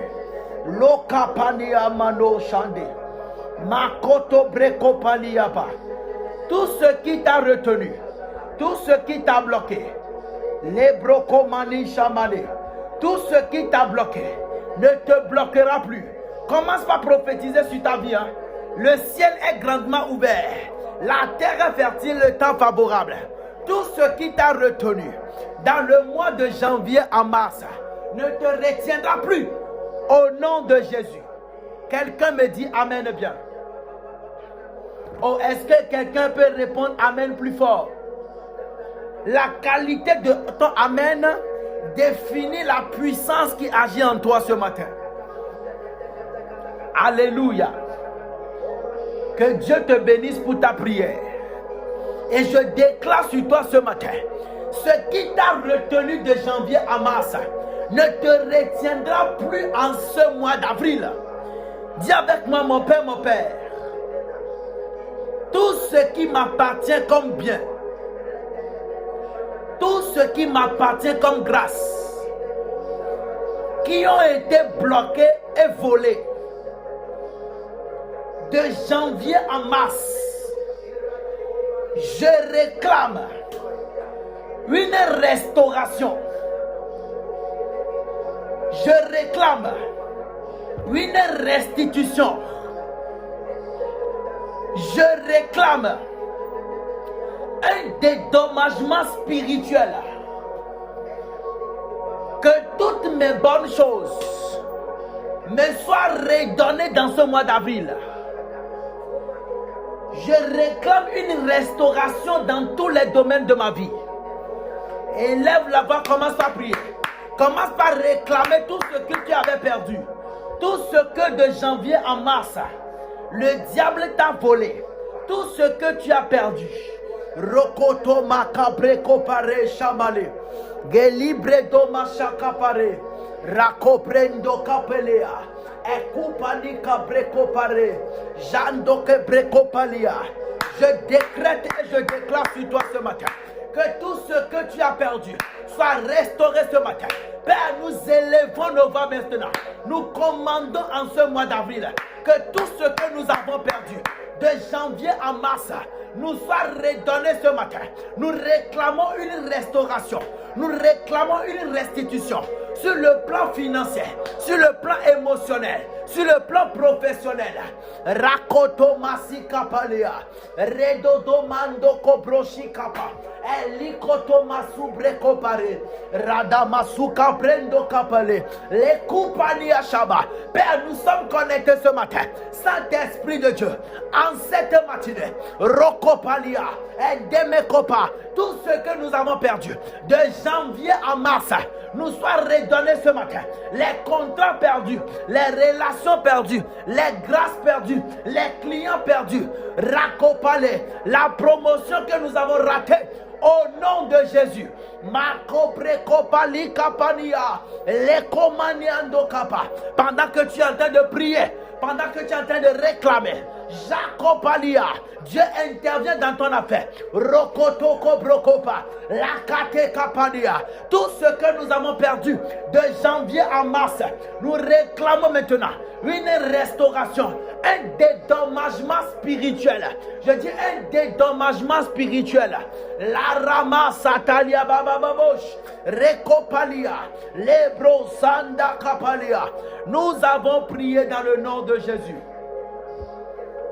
lokapania mano shande, makoto breko paliaba. Tout ce qui t'a retenu, tout ce qui t'a bloqué, les brokomani chamane, tout ce qui t'a bloqué ne te bloquera plus. Commence par prophétiser sur ta vie. Le ciel est grandement ouvert, la terre est fertile, le temps favorable. Tout ce qui t'a retenu dans le mois de janvier à mars ne te retiendra plus au nom de Jésus. Quelqu'un me dit Amen bien. Oh, est-ce que quelqu'un peut répondre Amen plus fort? La qualité de ton Amen définit la puissance qui agit en toi ce matin. Alléluia. Que Dieu te bénisse pour ta prière. Et je déclare sur toi ce matin, ce qui t'a retenu de janvier à mars ne te retiendra plus en ce mois d'avril. Dis avec moi, mon Père, tout ce qui m'appartient comme bien, tout ce qui m'appartient comme grâce, qui ont été bloqués et volés de janvier à mars, je réclame une restauration. Je réclame une restitution. Je réclame un dédommagement spirituel. Que toutes mes bonnes choses me soient redonnées dans ce mois d'avril. Je réclame une restauration dans tous les domaines de ma vie. Élève la voix, commence à prier. Commence par réclamer tout ce que tu avais perdu. Tout ce que de janvier à mars, le diable t'a volé. Tout ce que tu as perdu. Rokoto makabre kopare shamale. Gelibre do machakapare. Rakoprendo kapelea. Ekupani kabre kopare. Jando kebre kopalia. Je décrète et je déclare sur toi ce matin que tout ce que tu as perdu soit restauré ce matin. Père, nous élevons nos voix maintenant. Nous commandons en ce mois d'avril que tout ce que nous avons perdu de janvier à mars nous soit redonné ce matin. Nous réclamons une restauration. Nous réclamons une restitution sur le plan financier, sur le plan émotionnel, sur le plan professionnel. Rakoto masika palea, redodo mando kobroshi kapa, elikoto masubre kopare, radamasuka prendo kapale, les kupania shaba. Père, nous sommes connectés ce matin. Saint-Esprit de Dieu, en cette matinée, rokopalia, edemekopa, tout ce que nous avons perdu de janvier à mars, nous soit redonné ce matin. Les contrats perdus, les relations perdues, les grâces perdues, les clients perdus, rakopale, la promotion que nous avons ratée. Au nom de Jésus, pendant que tu es en train de prier, pendant que tu es en train de réclamer, Jacopalia, Dieu intervient dans ton affaire. Rokotoko brokopa, lakate kapania. Tout ce que nous avons perdu de janvier à mars, nous réclamons maintenant une restauration, un dédommagement spirituel. Je dis un dédommagement spirituel. La rama satalia bababosh, rekopalia, lebro sanda kapalia. Nous avons prié dans le nom de Jésus.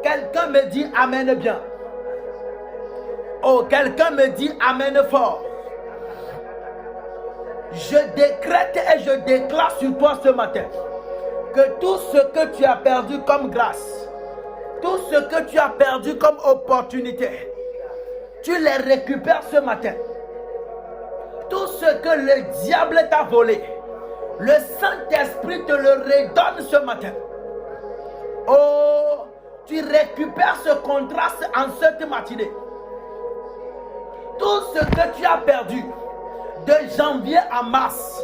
Quelqu'un me dit Amen bien. Oh, quelqu'un me dit Amen fort. Je décrète et je déclare sur toi ce matin que tout ce que tu as perdu comme grâce, tout ce que tu as perdu comme opportunité, tu les récupères ce matin. Tout ce que le diable t'a volé, le Saint-Esprit te le redonne ce matin. Oh, tu récupères ce contrat en cette matinée. Tout ce que tu as perdu de janvier à mars,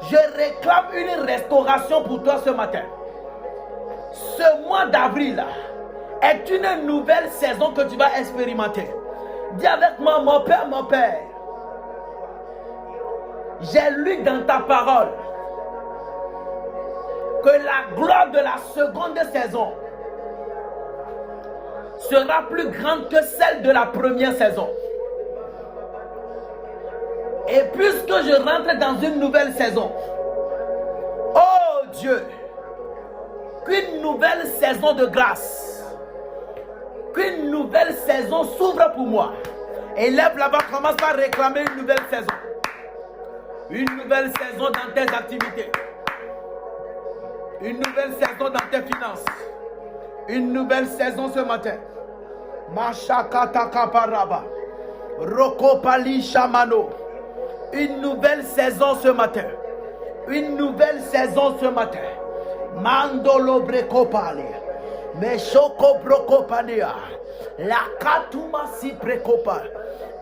je réclame une restauration pour toi ce matin. Ce mois d'avril est une nouvelle saison que tu vas expérimenter. Dis avec moi, mon Père, j'ai lu dans ta parole que la gloire de la seconde saison sera plus grande que celle de la première saison. Et puisque je rentre dans une nouvelle saison, oh Dieu, qu'une nouvelle saison de grâce, qu'une nouvelle saison s'ouvre pour moi. Élève là-bas, commence par réclamer une nouvelle saison. Une nouvelle saison dans tes activités. Une nouvelle saison dans tes finances. Une nouvelle saison ce matin. Mashakata kaparaba. Rokopali Shamano. Une nouvelle saison ce matin. Une nouvelle saison ce matin. Mandolo brekopali. Meshoko brokopania. La katuma si brekopa.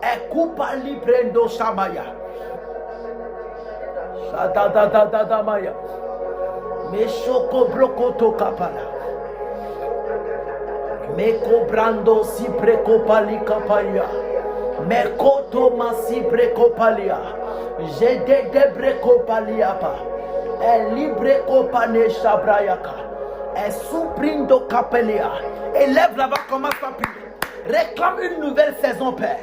Ekupa librendo shamaya. Shadadadadadamaya. Meshoko brokoto kapala. Meko brando si brekopali kapaya. Mekoto masi brekopalia. Jede de brekopalia pa. E libre kopane shabrayaka. Et souprindo capelia. Élève là-bas, commence à prier. Réclame une nouvelle saison, Père.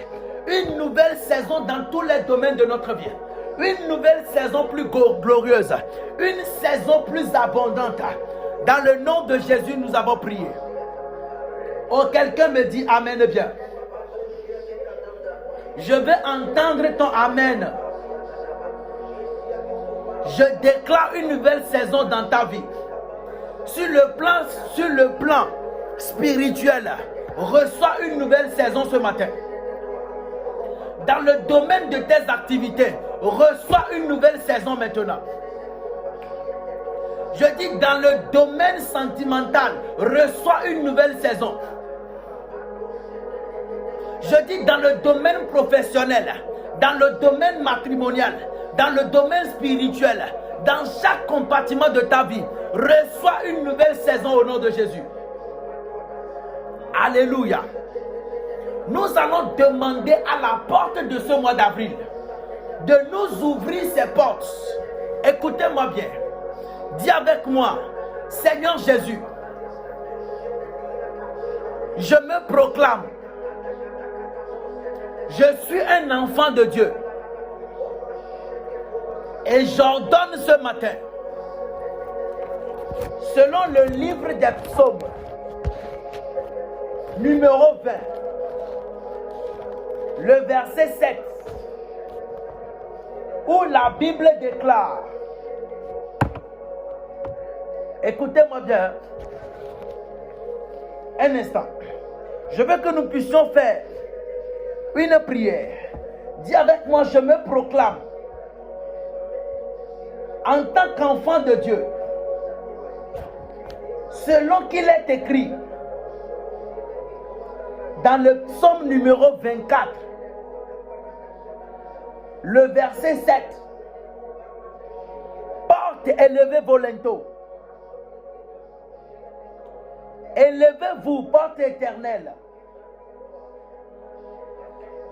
Une nouvelle saison dans tous les domaines de notre vie. Une nouvelle saison plus glorieuse. Une saison plus abondante. Dans le nom de Jésus, nous avons prié. Oh, quelqu'un me dit Amen bien. Je veux entendre ton Amen. Je déclare une nouvelle saison dans ta vie. Sur le plan spirituel, reçois une nouvelle saison ce matin. Dans le domaine de tes activités, reçois une nouvelle saison maintenant. Je dis dans le domaine sentimental, reçois une nouvelle saison. Je dis dans le domaine professionnel, dans le domaine matrimonial, dans le domaine spirituel, dans chaque compartiment de ta vie, reçois une nouvelle saison au nom de Jésus. Alléluia. Nous allons demander à la porte de ce mois d'avril de nous ouvrir ces portes. Écoutez-moi bien. Dis avec moi, Seigneur Jésus, je me proclame. Je suis un enfant de Dieu. Et j'ordonne ce matin, selon le livre des psaumes, numéro 20, le verset 7, où la Bible déclare, écoutez-moi bien, un instant, je veux que nous puissions faire une prière. Dis avec moi, je me proclame en tant qu'enfant de Dieu, selon qu'il est écrit dans le psaume numéro 24, le verset 7. Porte, élevez vos linteaux. Élevez-vous, porte éternelle.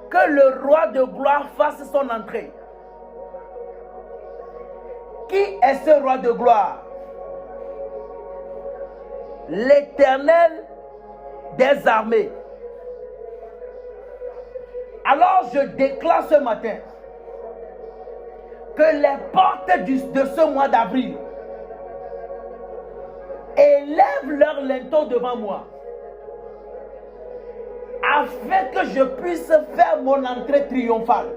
Que le roi de gloire fasse son entrée. Qui est ce roi de gloire? L'Éternel des armées. Alors je déclare ce matin que les portes de ce mois d'avril élèvent leur linteau devant moi, afin que je puisse faire mon entrée triomphale.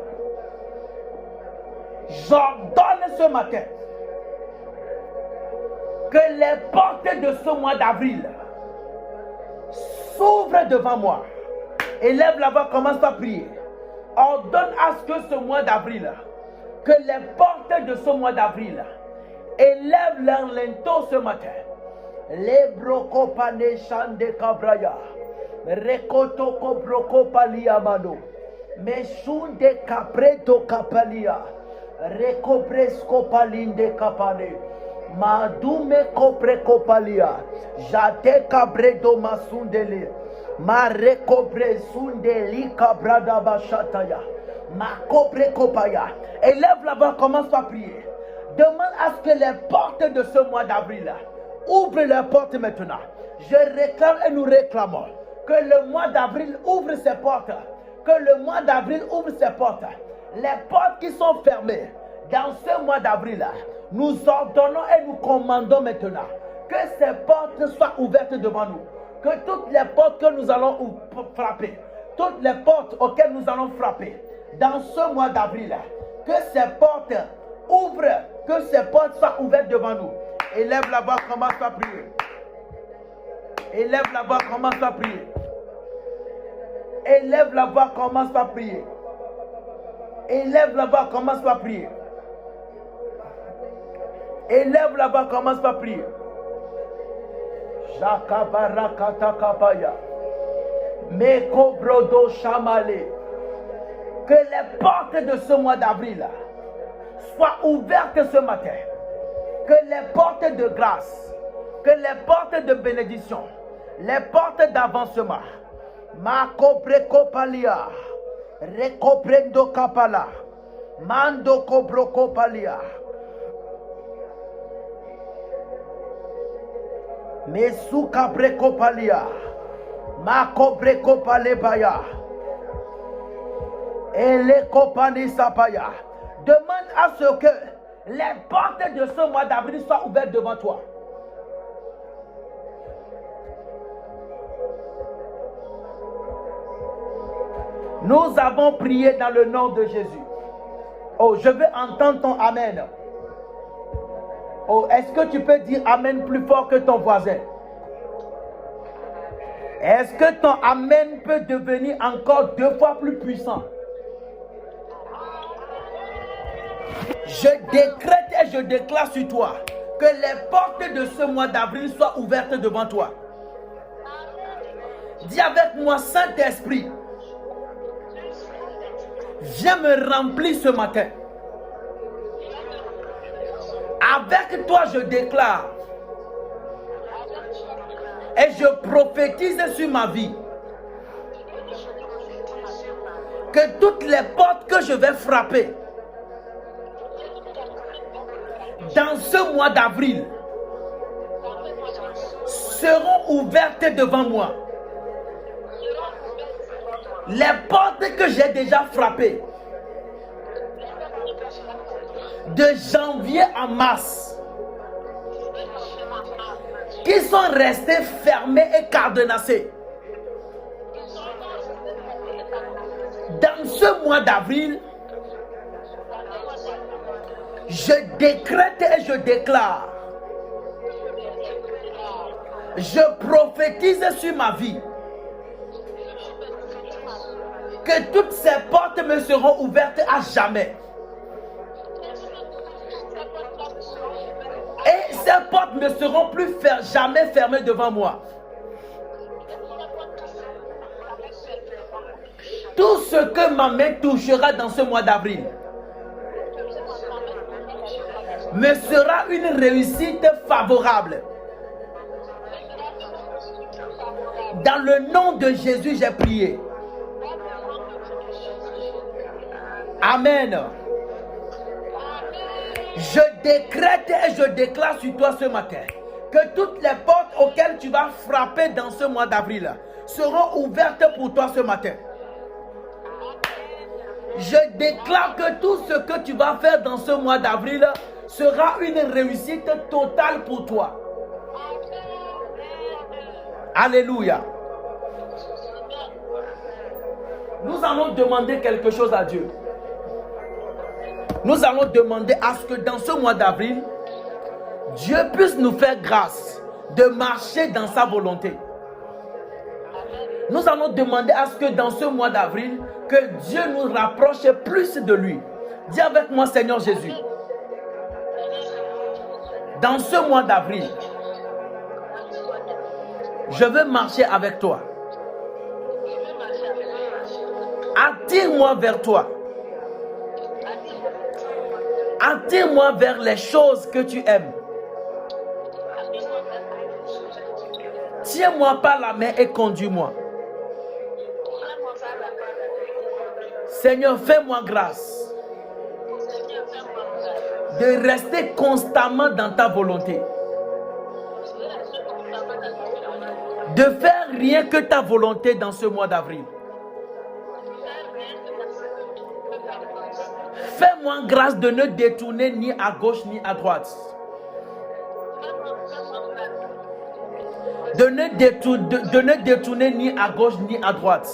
J'ordonne ce matin que les portes de ce mois d'avril s'ouvrent devant moi. Élève là-bas, commence à prier. Ordonne à ce que ce mois d'avril, que les portes de ce mois d'avril élèvent leur linteau ce matin. Les brocopane chande cabraya, recoto cobrocopalia mano, mechunde capreto capalia, recobrescopalinde capane. Madume kopre kopalia, jate kabredo masundele, ma recobre sundeli kabrada bashataya, ma kopre kopaya. Élève là-bas, commence à prier. Demande à ce que les portes de ce mois d'avril ouvrent leurs portes maintenant. Je réclame et nous réclamons que le mois d'avril ouvre ses portes. Que le mois d'avril ouvre ses portes. Les portes qui sont fermées dans ce mois d'avril, nous ordonnons et nous commandons maintenant que ces portes soient ouvertes devant nous. Que toutes les portes que nous allons frapper, toutes les portes auxquelles nous allons frapper dans ce mois d'avril, que ces portes ouvrent, que ces portes soient ouvertes devant nous. Élève là-bas, commence à prier. Élève là-bas, commence à prier. Élève la voix, commence par prier. Élève la voix, commence par prier. Élève la voix, commence par prier. Jakabarakata Meko brodo chamale. Que les portes de ce mois d'avril soient ouvertes ce matin. Que les portes de grâce, que les portes de bénédiction, les portes d'avancement, Mako breko palia, Reko prendo kapala, Mando kobroko palia, Mesuka breko palia, Mako breko palebaya, Ele kopani sapaya. Demande à ce que les portes de ce mois d'avril soient ouvertes devant toi. Nous avons prié dans le nom de Jésus. Oh, je veux entendre ton Amen. Oh, est-ce que tu peux dire Amen plus fort que ton voisin? Est-ce que ton Amen peut devenir encore 2 fois plus puissant? Je décrète et je déclare sur toi que les portes de ce mois d'avril soient ouvertes devant toi. Dis avec moi, Saint-Esprit, viens me remplir ce matin. Avec toi, je déclare et je prophétise sur ma vie que toutes les portes que je vais frapper dans ce mois d'avril seront ouvertes devant moi. Les portes que j'ai déjà frappées de janvier à mars, qui sont restées fermées et cadenassées, dans ce mois d'avril, je décrète et je déclare, je prophétise sur ma vie que toutes ces portes me seront ouvertes à jamais. Et ces portes ne seront plus jamais fermées devant moi. Tout ce que ma main touchera dans ce mois d'avril me sera une réussite favorable. Dans le nom de Jésus, j'ai prié. Amen. Je décrète et je déclare sur toi ce matin que toutes les portes auxquelles tu vas frapper dans ce mois d'avril seront ouvertes pour toi ce matin. Je déclare que tout ce que tu vas faire dans ce mois d'avril sera une réussite totale pour toi. Alléluia. Nous allons demander quelque chose à Dieu. Nous allons demander à ce que dans ce mois d'avril, Dieu puisse nous faire grâce de marcher dans sa volonté. Nous allons demander à ce que dans ce mois d'avril, que Dieu nous rapproche plus de lui. Dis avec moi, Seigneur Jésus, dans ce mois d'avril, je veux marcher avec toi. Attire-moi vers toi. Attire-moi vers les choses que tu aimes. Tiens-moi par la main et conduis-moi. Seigneur, fais-moi grâce de rester constamment dans ta volonté. De faire rien que ta volonté dans ce mois d'avril. Fais-moi grâce de ne détourner ni à gauche ni à droite. De ne détourner ni à gauche ni à droite.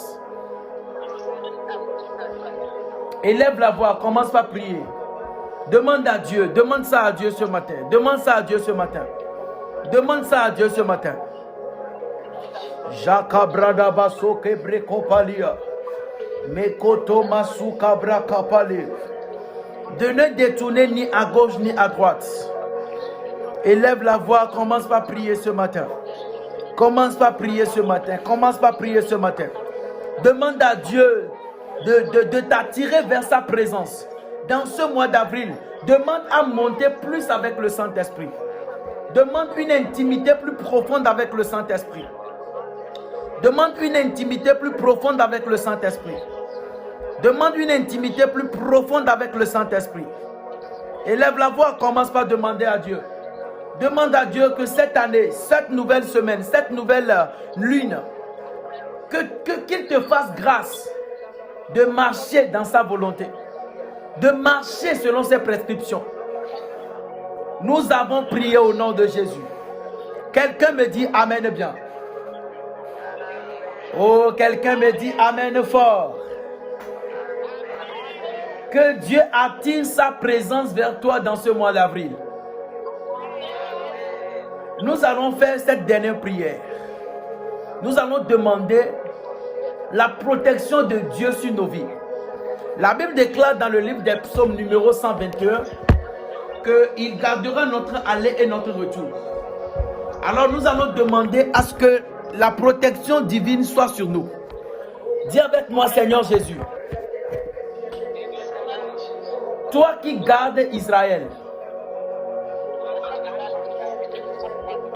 Élève la voix, commence par prier. Demande à Dieu, demande ça à Dieu ce matin. Demande ça à Dieu ce matin. Demande ça à Dieu ce matin. Jaka brada baso kebreko palia. Mekoto masu kabra kapale. De ne détourner ni à gauche ni à droite. Élève la voix, commence par prier ce matin. Commence par prier ce matin. Commence par prier ce matin. Demande à Dieu de t'attirer vers sa présence. Dans ce mois d'avril, demande à monter plus avec le Saint-Esprit. Demande une intimité plus profonde avec le Saint-Esprit. Demande une intimité plus profonde avec le Saint-Esprit. Demande une intimité plus profonde avec le Saint-Esprit. Élève la voix, commence par demander à Dieu. Demande à Dieu que cette année, cette nouvelle semaine, cette nouvelle lune, qu'il te fasse grâce de marcher dans sa volonté, de marcher selon ses prescriptions. Nous avons prié au nom de Jésus. Quelqu'un me dit Amen bien. Oh, quelqu'un me dit Amen fort. Que Dieu attire sa présence vers toi dans ce mois d'avril. Nous allons faire cette dernière prière. Nous allons demander la protection de Dieu sur nos vies. La Bible déclare dans le livre des psaumes numéro 121 qu'il gardera notre aller et notre retour. Alors nous allons demander à ce que la protection divine soit sur nous. Dis avec moi, Seigneur Jésus, toi qui gardes Israël,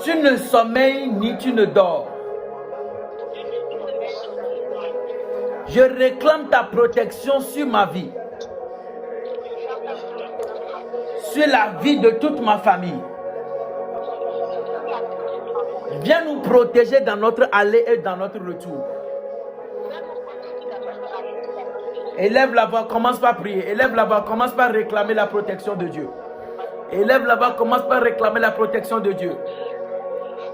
tu ne sommeilles ni tu ne dors. Je réclame ta protection sur ma vie, sur la vie de toute ma famille. Viens nous protéger dans notre aller et dans notre retour. Élève la voix, commence par prier. Élève la voix, commence par réclamer la protection de Dieu. Élève la voix, commence par réclamer la protection de Dieu.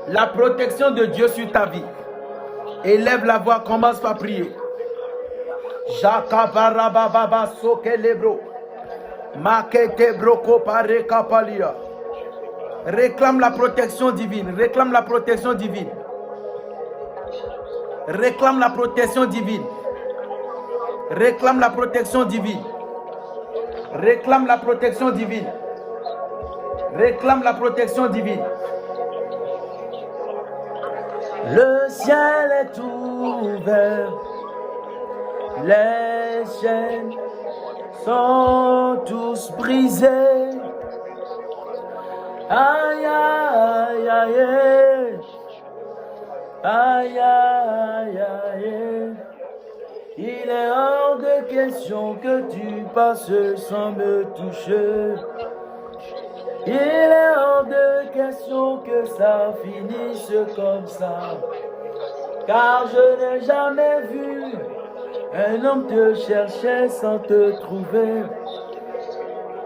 La protection de Dieu sur ta vie. Élève la voix, commence par prier. Jakabarababa sokelebro. Makete broko pare kapalia. Réclame la protection divine. Réclame la protection divine. Réclame la protection divine. Réclame la protection divine. Réclame la protection divine. Réclame la protection divine. Le ciel est ouvert. Les chaînes sont tous brisées. Aïe, aïe, aïe, aïe, aïe, aïe. Il est hors de question que tu passes sans me toucher. Il est hors de question que ça finisse comme ça. Car je n'ai jamais vu un homme te chercher sans te trouver.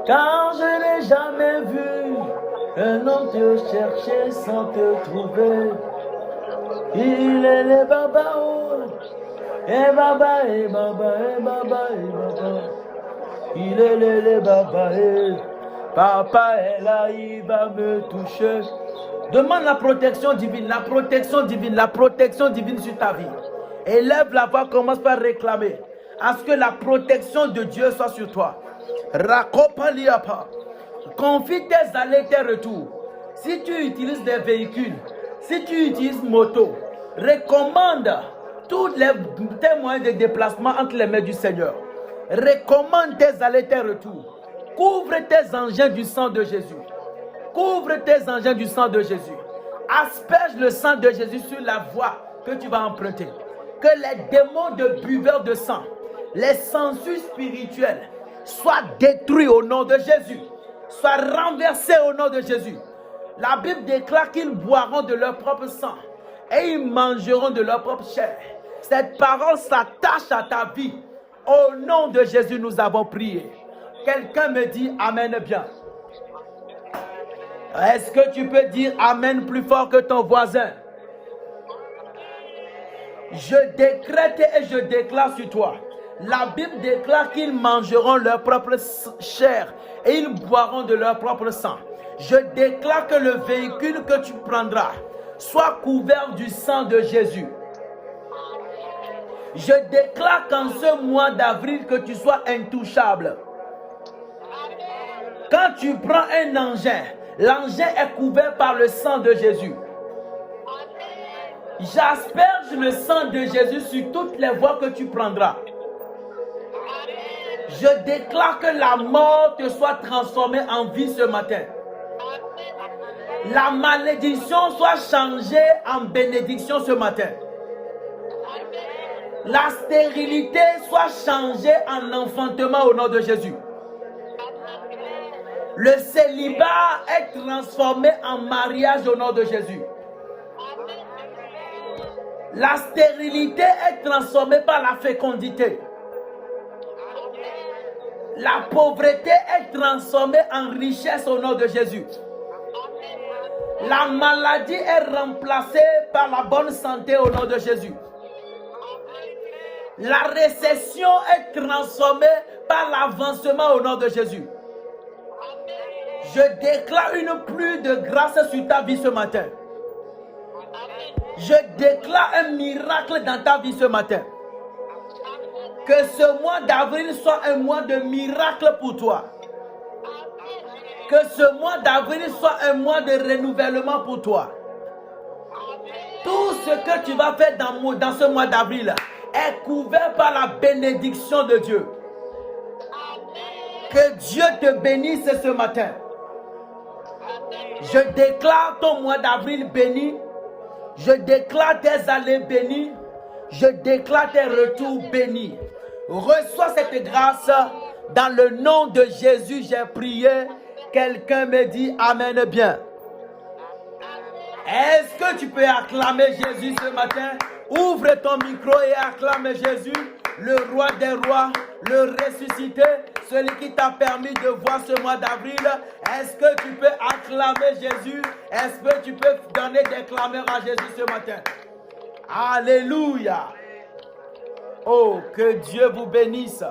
Car je n'ai jamais vu un homme te chercher sans te trouver. Il est les babao. Eh baba, eh baba, eh baba, eh baba. Il est les baba, eh. Papa est là, il va me toucher. Demande la protection divine, la protection divine, la protection divine sur ta vie. Élève la voix, commence par réclamer à ce que la protection de Dieu soit sur toi. Rakopaliapa. Confie tes allées, tes retours. Si tu utilises des véhicules, si tu utilises moto, recommande tous tes moyens de déplacement entre les mains du Seigneur. Recommande tes allées, tes retours. Couvre tes engins du sang de Jésus. Couvre tes engins du sang de Jésus. Asperge le sang de Jésus sur la voie que tu vas emprunter. Que les démons de buveurs de sang, les sangsues spirituelles soient détruits au nom de Jésus. Soient renversés au nom de Jésus. La Bible déclare qu'ils boiront de leur propre sang et ils mangeront de leur propre chair. Cette parole s'attache à ta vie. Au nom de Jésus, nous avons prié. Quelqu'un me dit Amen bien. Est-ce que tu peux dire Amen plus fort que ton voisin? Je décrète et je déclare sur toi. La Bible déclare qu'ils mangeront leur propre chair et ils boiront de leur propre sang. Je déclare que le véhicule que tu prendras soit couvert du sang de Jésus. Je déclare qu'en ce mois d'avril, que tu sois intouchable. Quand tu prends un engin, l'engin est couvert par le sang de Jésus. J'asperge le sang de Jésus sur toutes les voies que tu prendras. Je déclare que la mort te soit transformée en vie ce matin. La malédiction soit changée en bénédiction ce matin. La stérilité soit changée en enfantement au nom de Jésus. Le célibat est transformé en mariage au nom de Jésus. La stérilité est transformée par la fécondité. La pauvreté est transformée en richesse au nom de Jésus. La maladie est remplacée par la bonne santé au nom de Jésus. La récession est transformée par l'avancement au nom de Jésus. Je déclare une pluie de grâce sur ta vie ce matin. Je déclare un miracle dans ta vie ce matin. Que ce mois d'avril soit un mois de miracle pour toi. Que ce mois d'avril soit un mois de renouvellement pour toi. Tout ce que tu vas faire dans ce mois d'avril est couvert par la bénédiction de Dieu. Que Dieu te bénisse ce matin. Je déclare ton mois d'avril béni. Je déclare tes allées bénies. Je déclare tes retours bénis. Reçois cette grâce. Dans le nom de Jésus, j'ai prié. Quelqu'un me dit Amen bien. Est-ce que tu peux acclamer Jésus ce matin? Ouvre ton micro et acclame Jésus, le roi des rois, le ressuscité, celui qui t'a permis de voir ce mois d'avril. Est-ce que tu peux acclamer Jésus? Est-ce que tu peux donner des clameurs à Jésus ce matin? Alléluia. Oh, que Dieu vous bénisse.